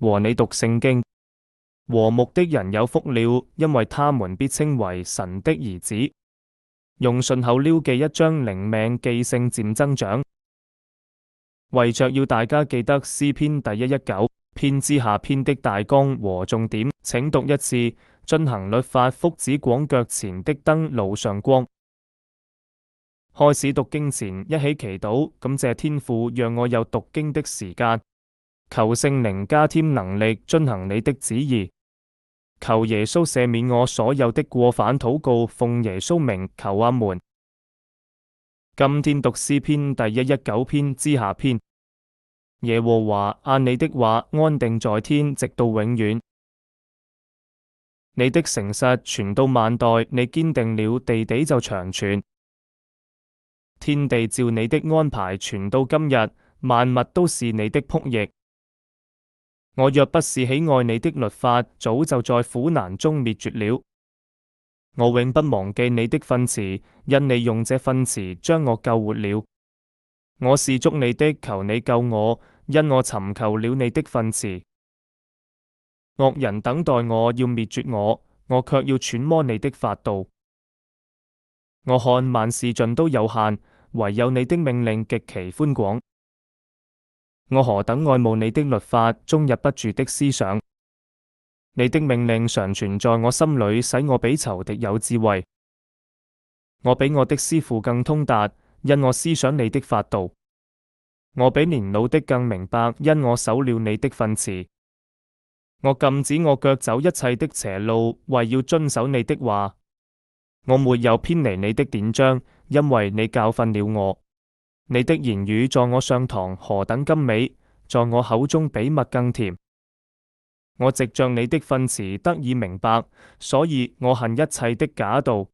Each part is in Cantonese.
和你讀聖經。和睦的人有福了，因為他們必稱為神的兒子。用順口溜記一張靈命記性漸增長。為着要大家記得詩篇第119篇之下篇的大綱和重點，請讀一次：遵行律法，福祉廣腳前的燈，路上光。開始讀經前，一起祈禱，感謝天父讓我有讀經的時間，求聖靈加添能力，遵行你的旨意。求耶穌赦免我所有的過犯，禱告奉耶穌名，求阿門。今天讀詩篇第119篇之下篇。耶和華啊，你的話安定在天，直到永遠。你的誠實傳到萬代，你堅定了地，地就長存。天地照你的安排傳到今日，萬物都是你的僕役。我若不是喜愛你的律法，早就在苦難中滅絕了。我永不忘記你的訓詞，因你用這訓詞將我救活了。我是屬你的，求你救我，因我尋求了你的訓詞。惡人等待我要滅絕我，我卻要揣摩你的法度。我看萬事盡都有限，唯有你的命令極其寬廣。我何等愛慕你的律法，終日不住的思想。你的命令常存在我心裏，使我比仇敵有智慧。我比我的師傅更通達，因我思想你的法度。我比年老的更明白，因我守了你的訓詞。我禁止我腳走一切的邪路，為要遵守你的話。我沒有偏離你的典章，因為你教訓了我。你的言語在我上膛何等甘美，在我口中比蜜更甜。我藉着你的訓詞得以明白，所以我恨一切的假道。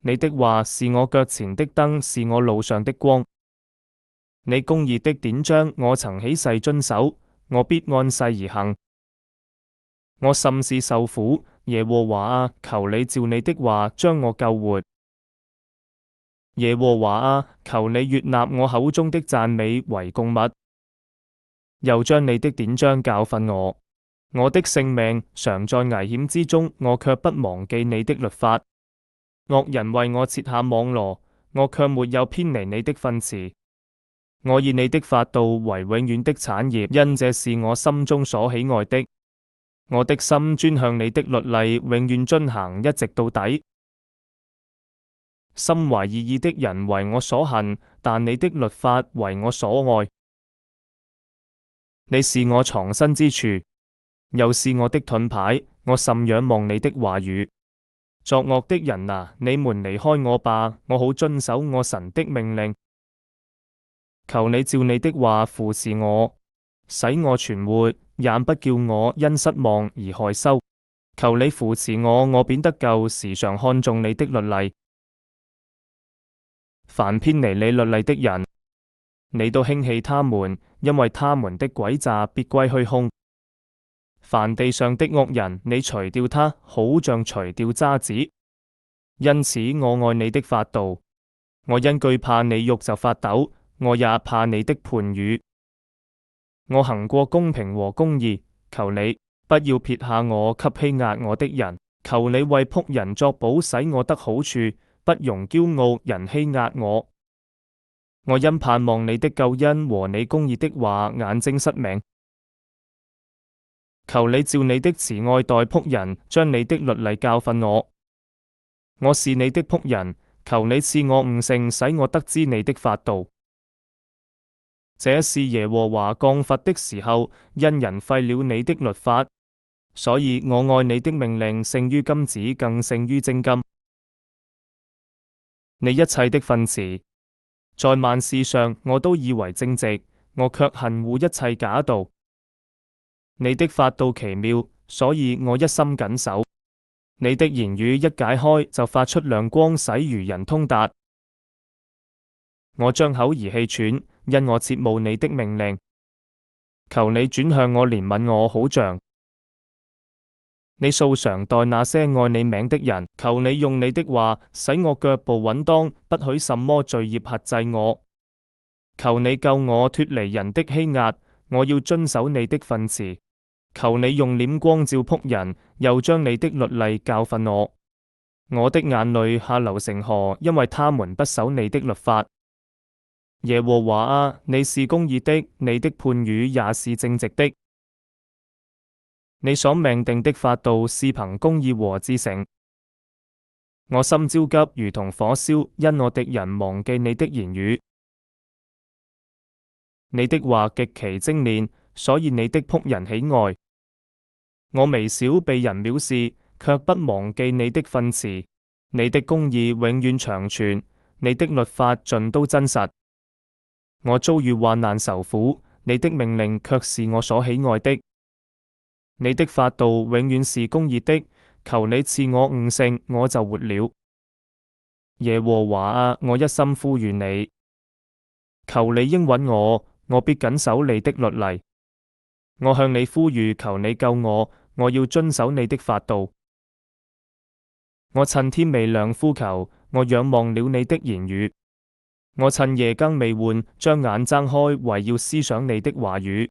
你的話是我腳前的燈，是我路上的光。你公義的典章我曾起誓遵守，我必按誓而行。我甚是受苦，耶和華啊，求你照你的話將我救活。耶和華啊，求你悅納我口中的讚美為供物，又將你的典章教訓我。我的性命常在危險之中，我卻不忘記你的律法。惡人為我設下網羅，我卻沒有偏離你的訓詞。我以你的法度為永遠的產業，因這是我心中所喜愛的。我的心專向你的律例，永遠遵行，一直到底。心懷二意的人為我所恨，但你的律法為我所愛。你是我藏身之處，又是我的盾牌，我甚仰望你的話語。作惡的人啊，你們離開我吧，我好遵守我神的命令。求你照你的話扶持我，使我存活，也不叫我因失望而害羞。求你扶持我，我便得救，時常看重你的律例。凡偏離你律例的人，你都輕棄他們，因為他們的詭詐必歸虛空。凡地上的惡人，你除掉他，好像除掉渣滓。因此我愛你的法度，我因懼怕你肉就發抖，我也怕你的判語。我行過公平和公義，求你不要撇下我給欺壓我的人。求你為僕人作保，使我得好處，不容驕傲人欺壓我。我因盼望你的救恩和你公義的話，眼睛失明。求你照你的慈愛待僕人，將你的律例教訓我。我是你的僕人，求你賜我悟性，使我得知你的法度。這是耶和華降罰的時候，因人廢了你的律法，所以我愛你的命令勝於金子，更勝於精金。你一切的訓詞，在萬事上我都以為正直，我卻恨惡一切假道。你的法度奇妙，所以我一心謹守。你的言語一解開，就發出亮光，使愚人通達。我張口而氣喘，因我切慕你的命令。求你轉向我，憐憫我，好像你素常待那些愛你名的人。求你用你的話使我腳步穩當，不許什麼罪孽轄制我。求你救我脫離人的欺壓，我要遵守你的訓詞。求你用臉光照僕人，又將你的律例教訓我。我的眼淚下流成河，因為他們不守你的律法。耶和華啊，你是公義的，你的判語也是正直的。你所命定的法度是憑公義和至誠。我心焦急如同火燒，因我敵人忘記你的言語。你的話極其精煉，所以你的僕人喜愛。我微小被人藐視，卻不忘記你的訓詞。你的公義永遠長存，你的律法盡都真實。我遭遇患難愁苦，你的命令卻是我所喜愛的。你的法度永遠是公義的，求你賜我悟性，我就活了。耶和華啊，我一心呼籲你，求你應允我，我必謹守你的律例。我向你呼籲，求你救我，我要遵守你的法度。我趁天未亮呼求，我仰望了你的言語。我趁夜更未換，將眼睜開，為要思想你的話語。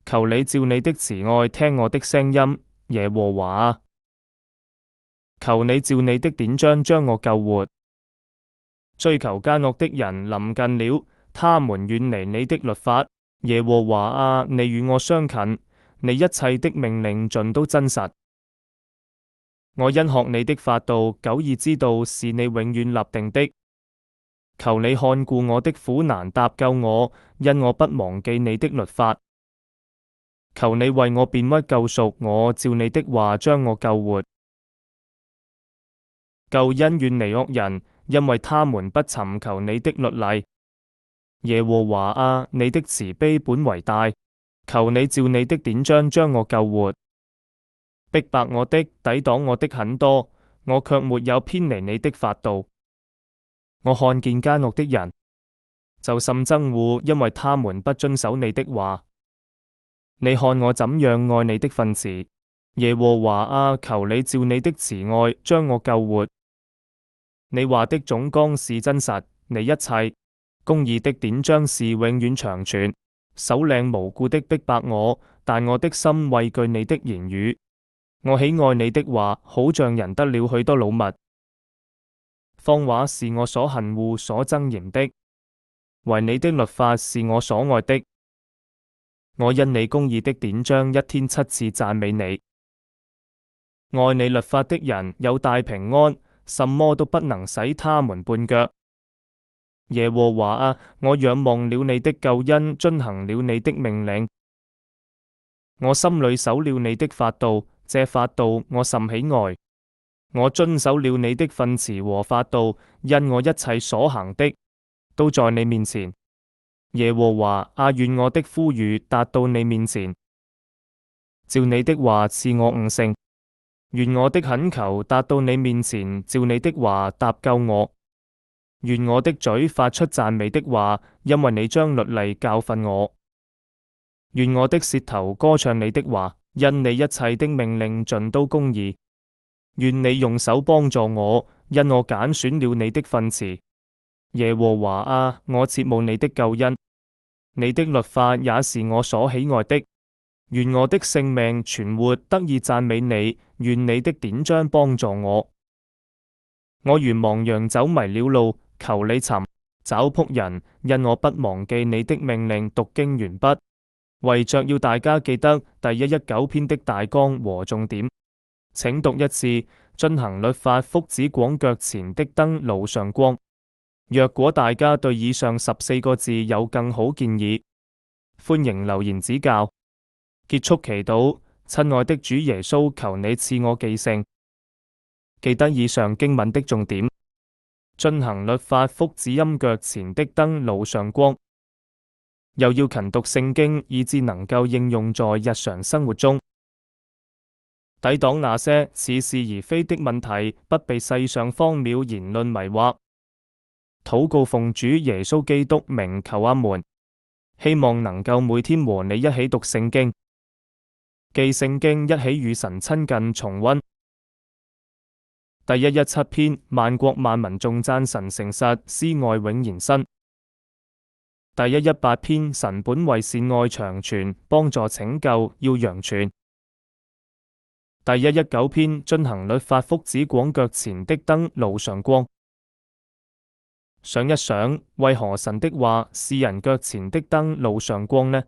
求你照你的慈愛聽我的聲音，耶和華啊。求你照你的典章將我救活。追求奸惡的人臨近了，他們遠離你的律法。耶和華啊，你與我相近，你一切的命令盡都真實。我因學你的法度，久已知道是你永遠立定的。求你看顧我的苦難，搭救我，因我不忘記你的律法。求你為我辨屈救贖我，照你的話將我救活。救恩遠離惡人，因為他們不尋求你的律例。耶和華啊，你的慈悲本為大，求你照你的典章將我救活。逼迫我的、抵擋我的很多，我卻沒有偏離你的法度。我看見奸惡的人，就甚憎惡，因為他們不遵守你的話。你看我怎樣愛你的訓詞，耶和華啊，求你照你的慈愛將我救活。你話的總綱是真實，你一切公義的典章是永遠長存。首領無故的逼迫我，但我的心畏懼你的言語。我喜愛你的話，好像人得了許多擄物。謊話是我所恨惡、所憎嫌的，惟你的律法是我所愛的。我因你公義的典章，一天7次讚美你。愛你律法的人有大平安，什麼都不能使他們絆腳。耶和華啊，我仰望了你的救恩，遵行了你的命令。我心裏守了你的法度，這法度我甚喜愛。我遵守了你的訓詞和法度，因我一切所行的都在你面前。耶和華啊，願我的呼籲達到你面前，照你的話賜我悟性。願我的懇求達到你面前，照你的話搭救我。願我的嘴發出讚美的話，因為你將律例教訓我。願我的舌頭歌唱你的話，因你一切的命令盡都公義。願你用手幫助我，因我揀選了你的訓詞。耶和華啊，我切慕你的救恩，你的律法也是我所喜愛的。願我的性命存活，得以讚美你。願你的典章幫助我。我如亡羊走迷了路，求你尋找僕人，因我不忘記你的命令。讀經完畢。為着要大家記得第119篇的大綱和重點，請讀一次：遵行律法，福祉廣腳前的燈，路上光。若果大家對以上14個字有更好建議，歡迎留言指教。結束祈禱。親愛的主耶穌，求你賜我記性，記得以上經文的重點。遵行律法，福祉陰腳前的燈，路上光。又要勤讀聖經，以致能夠應用在日常生活中，抵擋那些似是而非的問題，不被世上荒謬言論迷惑。禱告奉主耶穌基督名求阿門。希望能夠每天和你一起讀聖經、記聖經，一起與神親近重溫。第117篇，萬國萬民頌讚神誠實，施愛永延伸。第118篇，神本為善愛長存，幫助拯救，要揚傳。第119篇，遵行律法，福祉廣腳前的燈，路上光。想一想，為何神的話是人腳前的燈，路上光呢？